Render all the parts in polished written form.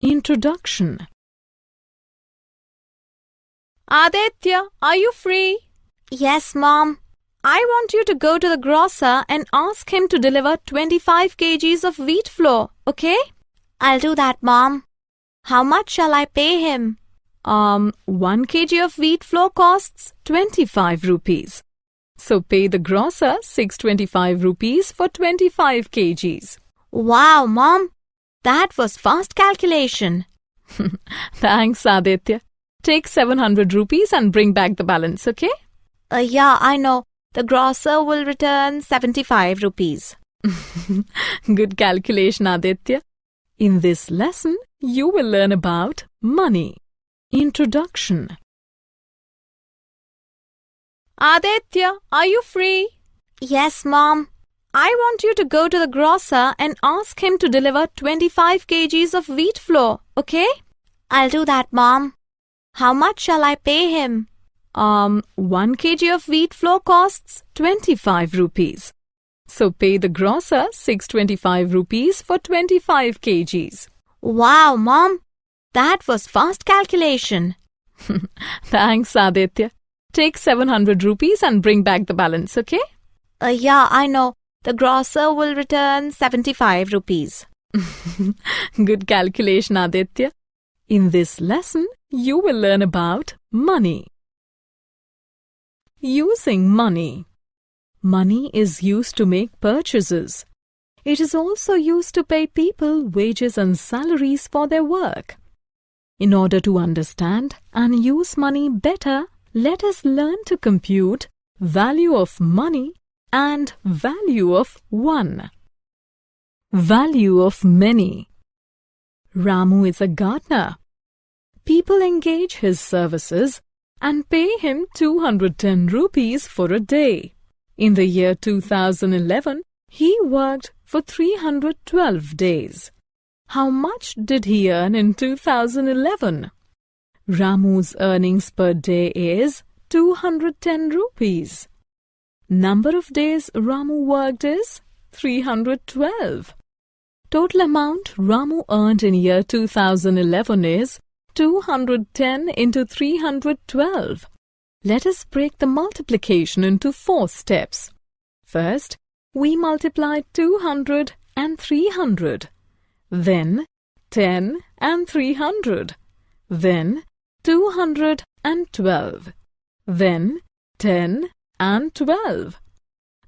Introduction. Aditya, are you free? Yes, Mom. I want you to go to the grocer and ask him to deliver 25 kgs of wheat flour, okay? I'll do that, Mom. How much shall I pay him? 1 kg of wheat flour costs 25 rupees. So pay the grocer 625 rupees for 25 kgs. Wow, Mom. That was fast calculation. Thanks, Aditya. Take 700 rupees and bring back the balance, okay? Yeah, I know. The grocer will return 75 rupees. Good calculation, Aditya. In this lesson, you will learn about money. Introduction. Aditya, are you free? Yes, Mom. I want you to go to the grocer and ask him to deliver 25 kgs of wheat flour, okay? I'll do that, Mom. How much shall I pay him? 1 kg of wheat flour costs 25 rupees. So pay the grocer 625 rupees for 25 kgs. Wow, Mom. That was fast calculation. Thanks, Aditya. Take 700 rupees and bring back the balance, okay? Yeah, I know. The grocer will return 75 rupees. Good calculation, Aditya. In this lesson, you will learn about money. Using money. Money is used to make purchases. It is also used to pay people wages and salaries for their work. In order to understand and use money better, let us learn to compute value of money and value of one. Value of many. Ramu is a gardener. People engage his services and pay him 210 rupees for a day. In the year 2011, he worked for 312 days. How much did he earn in 2011? Ramu's earnings per day is 210 rupees. Number of days Ramu worked is 312. Total amount Ramu earned in year 2011 is 210 into 312. Let us break the multiplication into 4 steps. First, we multiply 200 and 300. Then 10 and 300. Then 212. Then 10 and 12.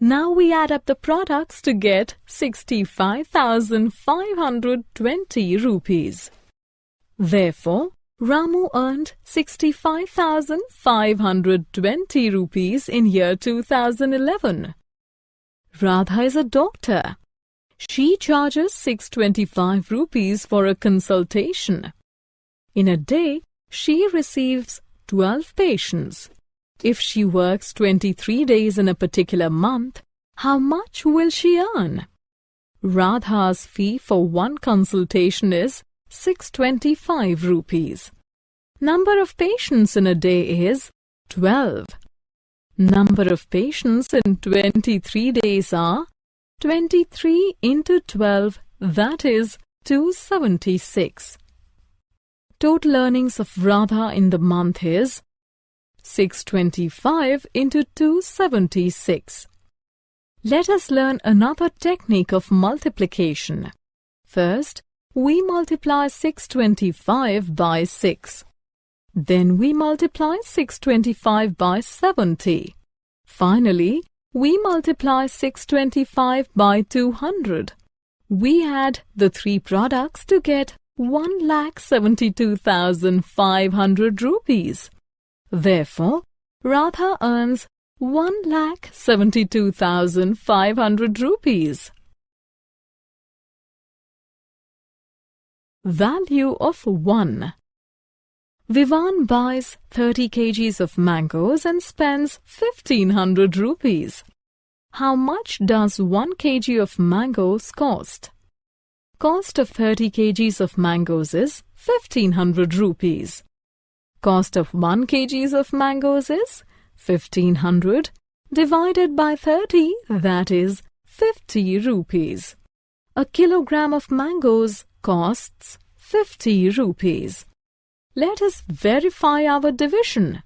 Now we add up the products to get 65,520 rupees. Therefore, Ramu earned 65,520 rupees in year 2011. Radha is a doctor. She charges 625 rupees for a consultation. In a day, she receives 12 patients. If she works 23 days in a particular month, how much will she earn? Radha's fee for one consultation is 625 rupees. Number of patients in a day is 12. Number of patients in 23 days are 23 into 12, that is 276. Total earnings of Radha in the month is 625 into 276. Let us learn another technique of multiplication. First, we multiply 625 by 6. Then we multiply 625 by 70. Finally, we multiply 625 by 200. We add the 3 products to get 1,72,500 rupees. Therefore, Radha earns 1,72,500 rupees. Value of 1. Vivan buys 30 kgs of mangoes and spends 1,500 rupees. How much does 1 kg of mangoes cost? Cost of 30 kgs of mangoes is 1,500 rupees. Cost of 1 kg of mangoes is 1,500 divided by 30, that is 50 rupees. A kilogram of mangoes costs 50 rupees. Let us verify our division.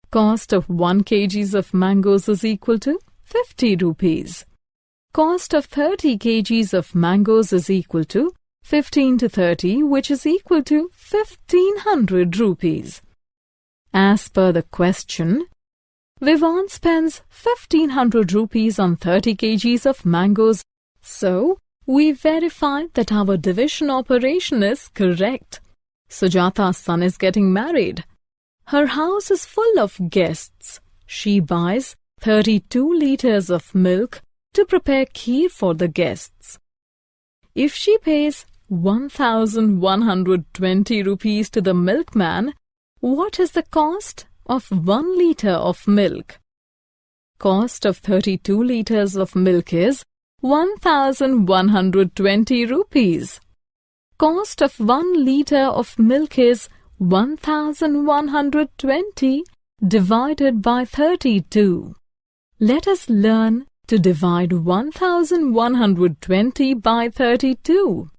Cost of 1 kg of mangoes is equal to 50 rupees. Cost of 30 kgs of mangoes is equal to 15 to 30, which is equal to 1500 rupees. As per the question, Vivaan spends 1500 rupees on 30 kgs of mangoes. So, we verified that our division operation is correct. Sujata's son is getting married. Her house is full of guests. She buys 32 liters of milk to prepare kheer for the guests. If she pays 1120 rupees to the milkman, what is the cost of 1 liter of milk? Cost of 32 liters of milk is 1120 rupees. Cost of 1 liter of milk is 1120 divided by 32. Let us learn to divide 1120 by 32.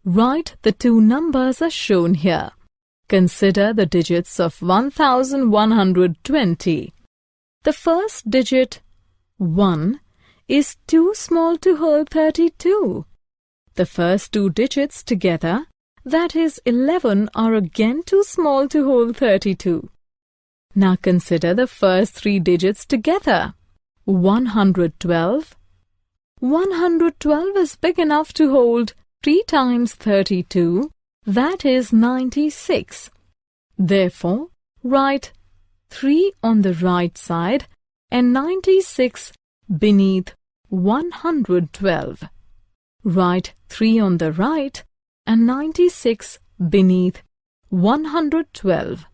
Write the two numbers as shown here. Consider the digits of 1120. The first digit, 1, is too small to hold 32. The first two digits together, that is 11, are again too small to hold 32. Now consider the first three digits together. 112. 112 is big enough to hold 3 times 32, that is 96. Therefore, write 3 on the right side and 96 beneath 112. Write 3 on the right and 96 beneath 112.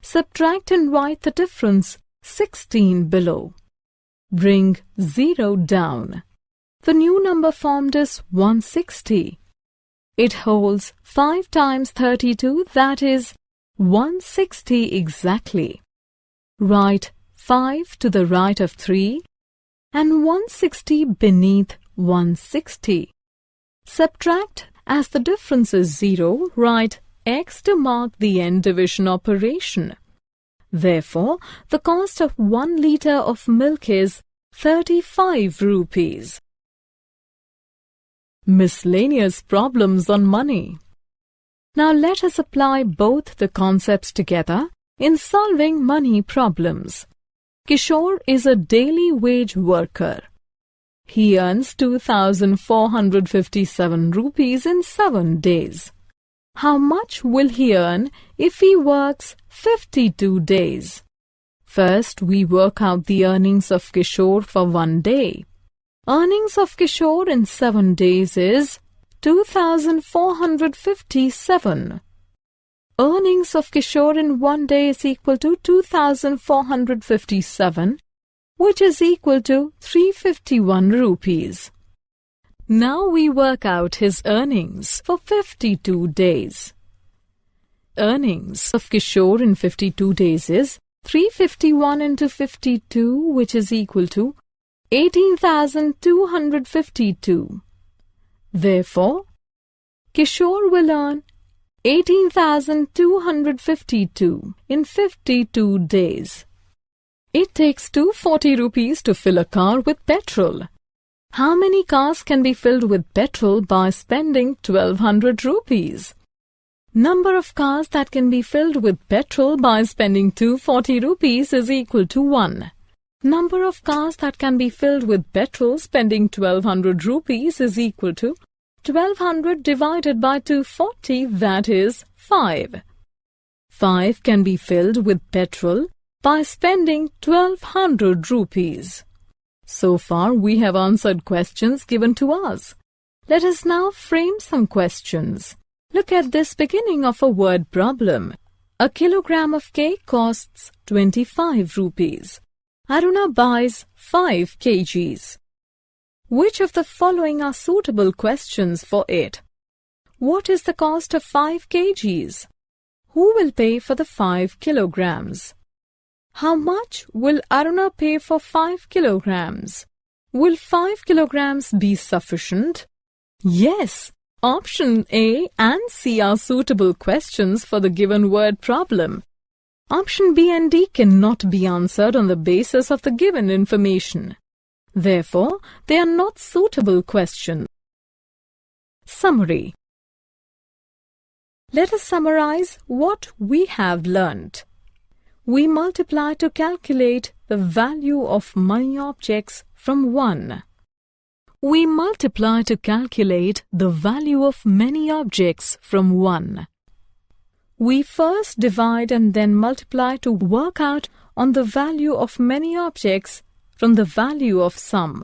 Subtract and write the difference 16 below. Bring 0 down. The new number formed is 160. It holds 5 times 32, that is 160 exactly. Write 5 to the right of 3 and 160 beneath 160. Subtract as the difference is 0, write X to mark the end division operation. Therefore, the cost of 1 liter of milk is 35 rupees. Miscellaneous problems on money. Now let us apply both the concepts together in solving money problems. Kishore is a daily wage worker. He earns 2,457 rupees in 7 days. How much will he earn if he works 52 days? First, we work out the earnings of Kishore for 1 day. Earnings of Kishore in 7 days is 2,457. Earnings of Kishore in 1 day is equal to 2,457, which is equal to 351 rupees. Now we work out his earnings for 52 days. Earnings of Kishore in 52 days is 351 into 52, which is equal to 18,252. Therefore, Kishore will earn 18,252 in 52 days. It takes 240 rupees to fill a car with petrol. How many cars can be filled with petrol by spending 1,200 rupees? Number of cars that can be filled with petrol by spending 240 rupees is equal to 1. Number of cars that can be filled with petrol spending 1,200 rupees is equal to 1,200 divided by 240, that is 5. 5 can be filled with petrol by spending 1,200 rupees. So far, we have answered questions given to us. Let us now frame some questions. Look at this beginning of a word problem. A kilogram of cake costs 25 rupees. Aruna buys 5 kgs. Which of the following are suitable questions for it? What is the cost of 5 kgs? Who will pay for the 5 kilograms? How much will Aruna pay for 5 kilograms? Will 5 kilograms be sufficient? Yes, Option A and C are suitable questions for the given word problem. Option B and D cannot be answered on the basis of the given information. Therefore, they are not suitable questions. Summary. Let us summarize what we have learnt. We multiply to calculate the value of many objects from 1. We multiply to calculate the value of many objects from 1. We first divide and then multiply to work out on the value of many objects from the value of some.